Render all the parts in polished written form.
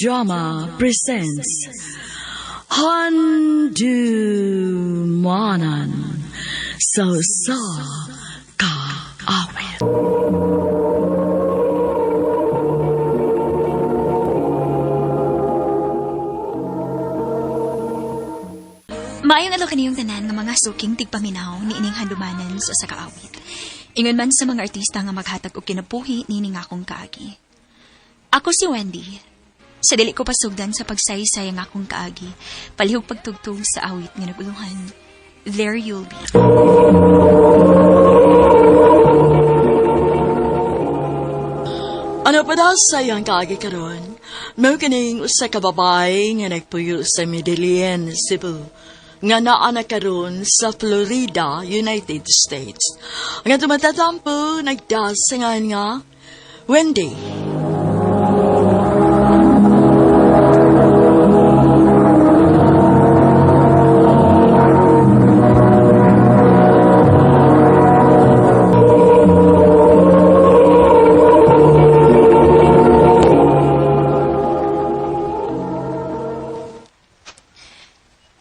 Drama presents Handumanan So Ka Awit. Maayong adlaw kaniyong tanan nga mga suking tigpaminaw ni ining handumanan sa kaawit. Ingon man sa mga artista nga maghatag og kinabuhi nining akong kaagi. Ako si Wendy. Sa dili ko pasugdan sa pagsaysay ang akong kaagi, palihog pagtugtog sa awit nga naguluhan. There You'll Be. Ano pa daw sayang kaagi karon? Mao kining usa ka babae nga nagpuyo sa Medellin, Cebu. Nga naa na karon sa Florida, United States. Nga tumatatampo nagdasangan nga Wendy.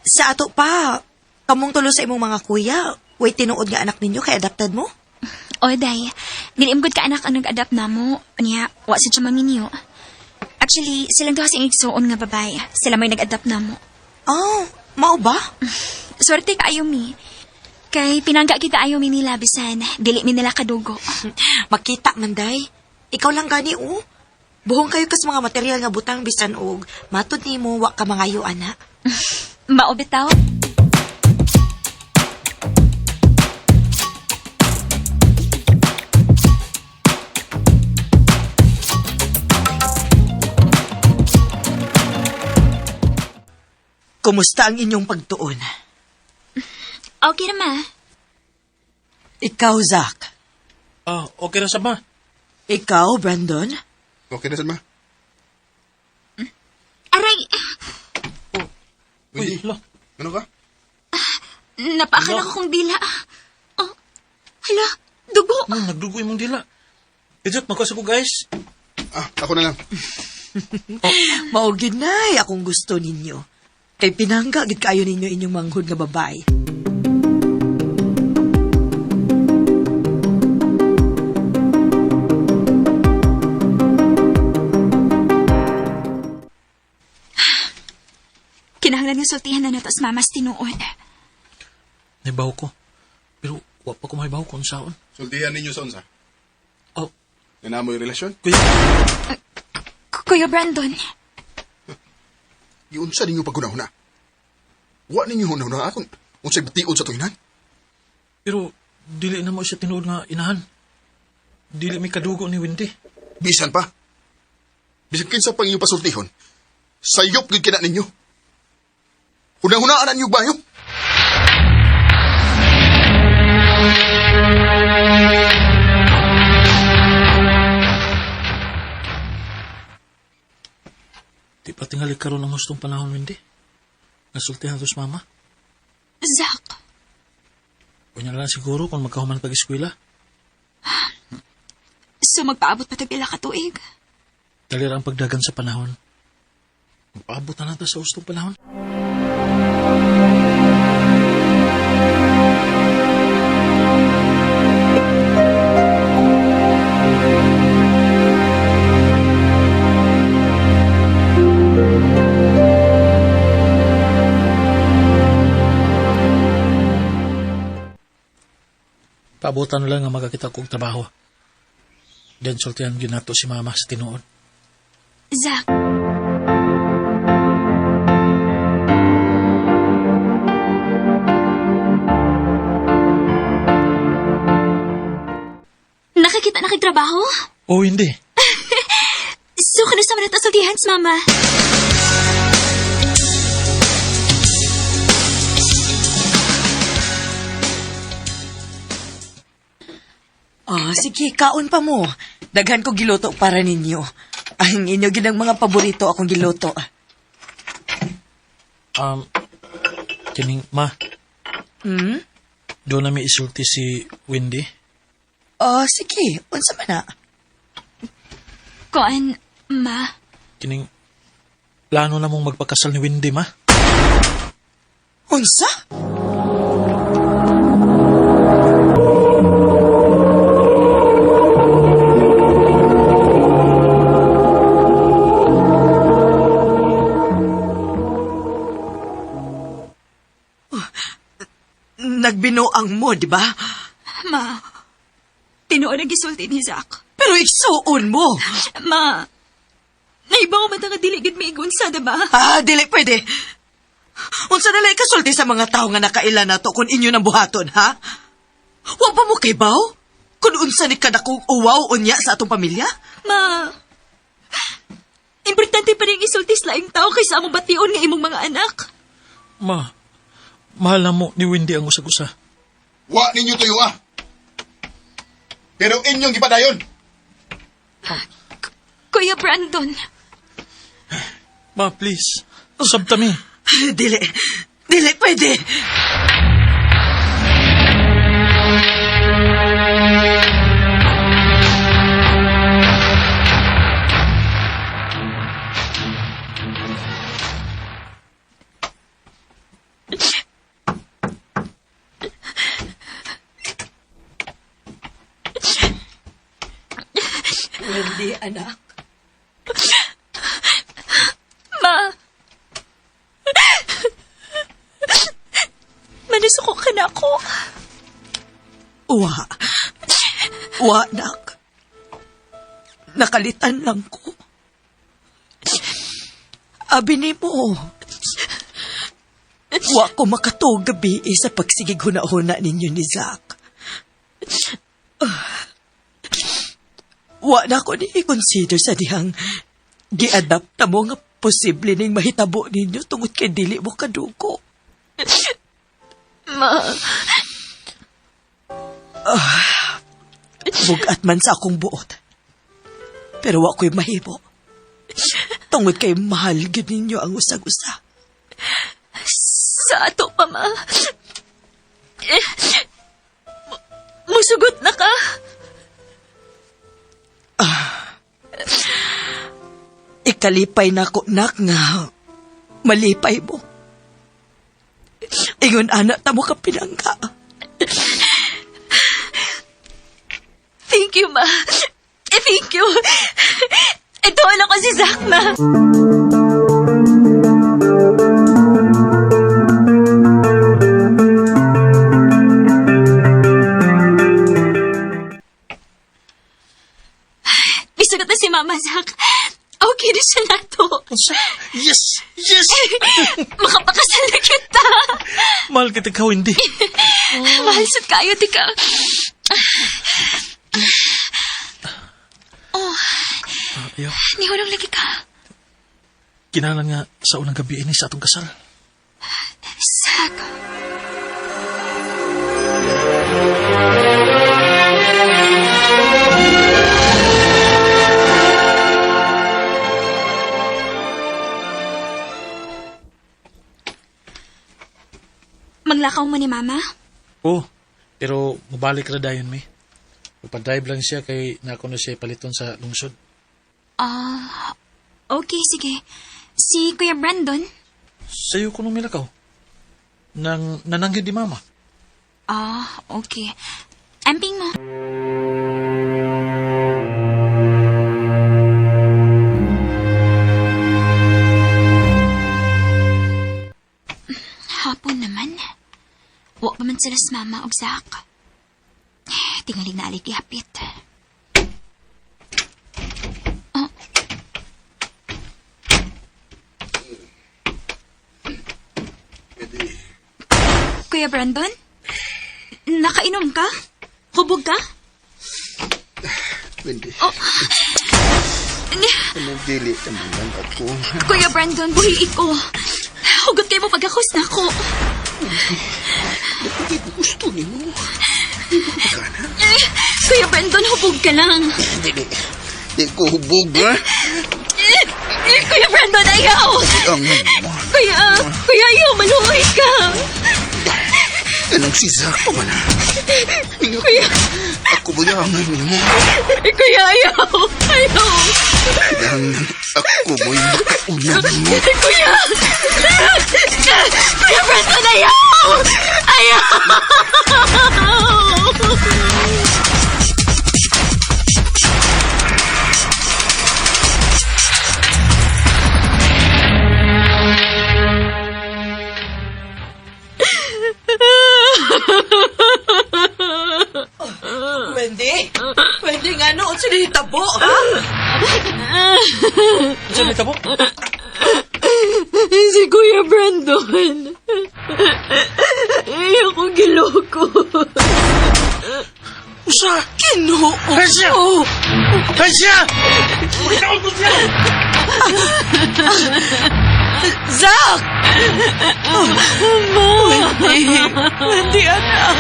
Sa ato pa, kamong tulo sa imong mga kuya, way tinuod nga anak ninyo kay adopted mo? O day, nilimgod ka anak ang nag-adapt na mo. Niya, wa sa siya maminyo. Actually, silang duha sing igsuon nga babay. Sila may nag-adapt na mo. Oh, mao ba? Swerte ka ayo mi. Kay pinangga kita ayo mi nila bisan, dili mi nila kadugo. Makita man day. Ikaw lang gani o. Buhong kayo kas mga material nga butang bisan og matud nimo wa ka mangayo ana. Mao bitaw. Kumusta ang inyong pagtuon? Okay na ma. Ikaw, Zach. Okay na sa ma. Ikaw, Brandon. Okay na, Salma. Aray, Wendy, Uy, ano ka? napakala ko kong dila. Oh, hala, dugo. Nagdugo imong dila. Ejot, magkasa ko guys. Ako na lang. Maugid nay akong gusto ninyo. Kay pinangga gid kaayo ninyo inyong manghud nga babae. Kinahanglan nga sultihan na natas mamas tinuod. Naibaw ko. Pero, wa pa ko maibaw kung saan. Sultihan ninyo sa unsa. Oh, Nga mo yung relasyon. kuya. Kuya Brandon, Giunsa ninyo pagkunahuna. Wa ninyo hunahuna akong unsay batiod sa tuinan. Pero, dili na mo siya tinuod nga inahan. Dili may kadugo ni Wendy. Bisan pa. Bisan kinsa pang inyong pasultihon. Sayop gid kina ninyo. Hunahunaan na ninyo bayo. Di pa tingali karon ang hustong panahon, Wendy. Nasultihan to sa mama. Zach, Kunya na lang siguro kung magkahuman pag-eskwela. so magpaabot pa tagpila ka tuig. Dali ang pagdagan sa panahon. Magpaabot na natin sa hustong panahon. Paabutan na lang nga magkakita kong trabaho. Then sultihan ginato si mama sa tinuod. Zach, nakakita na kay trabaho? Oh, hindi. So, kano sa manata sultihan sa mama? Sige, kaon pa mo. Daghan ko giluto para ninyo. Ang inyo ginang mga paborito akong giluto. Kining, ma, Hmm? doon na may isulti si Wendy. Sige. Unsa man na? Koan, ma? Kining Plano na mong magpakasal ni Wendy, ma. Unsa? Nagbinuang mo, di ba? Ma, tinuod ang gisulti ni Zach. Pero iksuon mo. Ma, naibaw man nga diligid miigon sa, diba? Dili pwede. Unsa na lang kasulti sa mga tao nga nakaila na to kung inyo nang buhaton, ha? Wa pa mo kay baw? Kung unsa ni kadakong uwaw unya sa atong pamilya? Ma, importante pa rin isulti sa laing tao kaysa among bation nga imong mga anak. Ma, mahal na mo ni Wendy ang usag-usa. Wa ninyo tuyo ah. Pero inyong gipadayon. Kuya Brandon, Ma, please. Sabtami. Dili. Dili pwede. Wendy, anak. Ma, manasuko ka na ako. Wa, nak. Nakalitan lang ko. Abi ni mo. Wa ko makatuog gabi sa pagsigig huna-huna ninyo ni Zach. Wa na ko ni i-consider sa dihang gi-adapt na mo nga posible ning mahitabo ninyo tungod kay dili mo kadugo. Ma, Bugat man sa akong buot. Pero wa ko'y mahimo. Tungod kay mahal gyud ninyo ang usag-usa. sa ato pa, ma. Musugot na ka. Ikalipay na ko, nak, nga malipay mo. Ingon anak ta mo ka pinangga. Thank you, ma. Thank you. Ito na ko si Zach, ma. Isugot na si Mama, Zach. Okay na siya na to. Yes! Yes! Makapakasal na kita. Mahal kita ka, Wendy. Mahal sa kayo, tika. Ayaw. Nihulong lagi ka. Kinalan nga sa unang gabi ini sa atong kasal. Zach. Maglakaw mo ni Mama? Oh, pero mabalik ra dayon mi. Magpa-drive lang siya kay nako na siya paliton sa lungsod. Okay, sige. Si Kuya Brandon? Sayo ko nung milakaw. Nananggid di mama. Okay. Amping mo. Hapon naman. Wa pa man sila sa Mama og Zach. Tingaling na alig ihapit. Kuya Brandon? Nakainom ka? Hubog ka? Wendy. Oh. Anong dili naman lang ako. Kuya Brandon, buhi ko. Hugot kayo mo pagkakos na ako. Hindi ko gusto ni mo. Kuya Brandon, hubog ka lang. Dili. Di ko hubog, ha? Kuya Brandon, ayaw. Ang mo. Kuya, ayaw, maluhay ka. Anong si Zack pa man? Ako ba yung mo? Kuya, ayaw! Ayaw! Kailangan ako mo yung makaunan mo. Kuya! Kuya Brandon, ayaw! Ayaw! Wendy nga noon sinihitabo, ha? Saan ito po? Si Kuya Brandon. Ayaw ko giloko. Siya, Ginoo. Hansya! Hansya! Bitaw ko siya! Zack! Wendy, anak.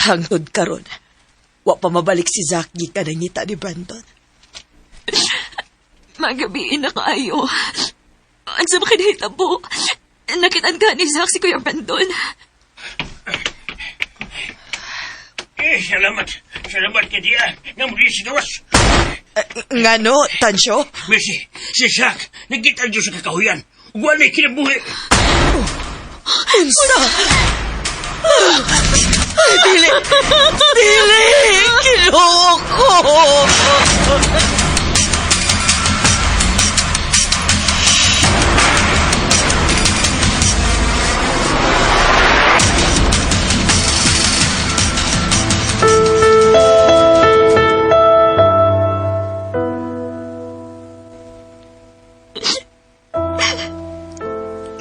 Hangtod karon, wa pa mabalik si Zack gikan nangita ni Brandon. Magabiin na kaayo. Ang sa makinahitabo. Nakitaan ka ni Zack si Kuya Brandon. Salamat. Salamat ka diya. Namuli si Gawas. Ngano, Tansyo? Messi, si Zack, nagkita niyo sa kakahuyan. Wala'y kinabuhi. Unsa? Dili! Dili! Kiloko!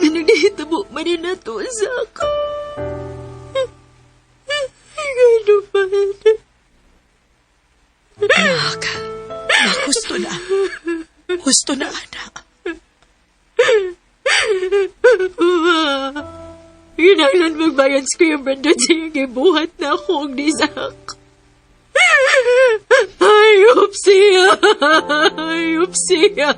Anong nahitabo man na to, Zack? Gano ba? Nak, gusto na. Gusto na, anak. Kinahanglan magbayan si Kuya Brandon sa iyong ibuhat na akong ni Zack. Ayop siya! Ayop siya!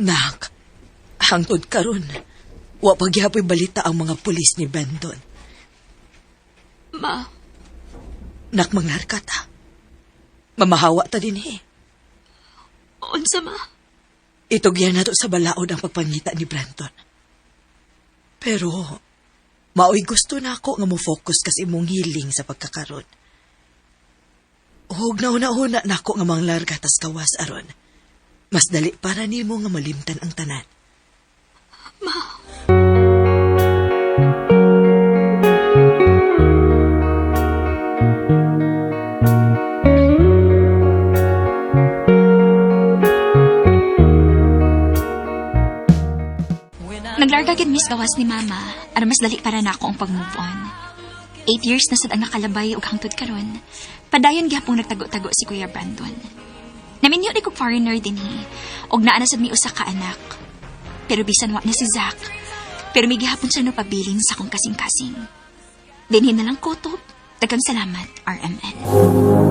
Nak, hangtod karon, wa pagyapoy balita ang mga pulis ni Brandon. Ma, Nak, mangarka ta. Mamahawa ta din unsa ma? Itugyan na to sa balaod ang pagpangita ni Brandon. Pero, maoy gusto na ako nga mo-focus kasi mong healing sa pagkakaroon. Hug na una-una na ako nga manglarga tas kawas aron. Mas dali para nimo nga malimtan ang tanan. Naglarga gid Miss Gawas ni Mama, aron mas dali para nako ang pag-move on. 8 years na sad ang nakalabay ug hangtod karon. Padayon gyapon nagtago-tago si Kuya Brandon. Naminyo ni kog foreigner dinhi, og naa na sad mi usa ka anak. Pero bisan wa na si Zack, pero may gihapon siya no pabilin sa akong kasing-kasing. Dinhi na lang kutob. Daghang salamat, RMN.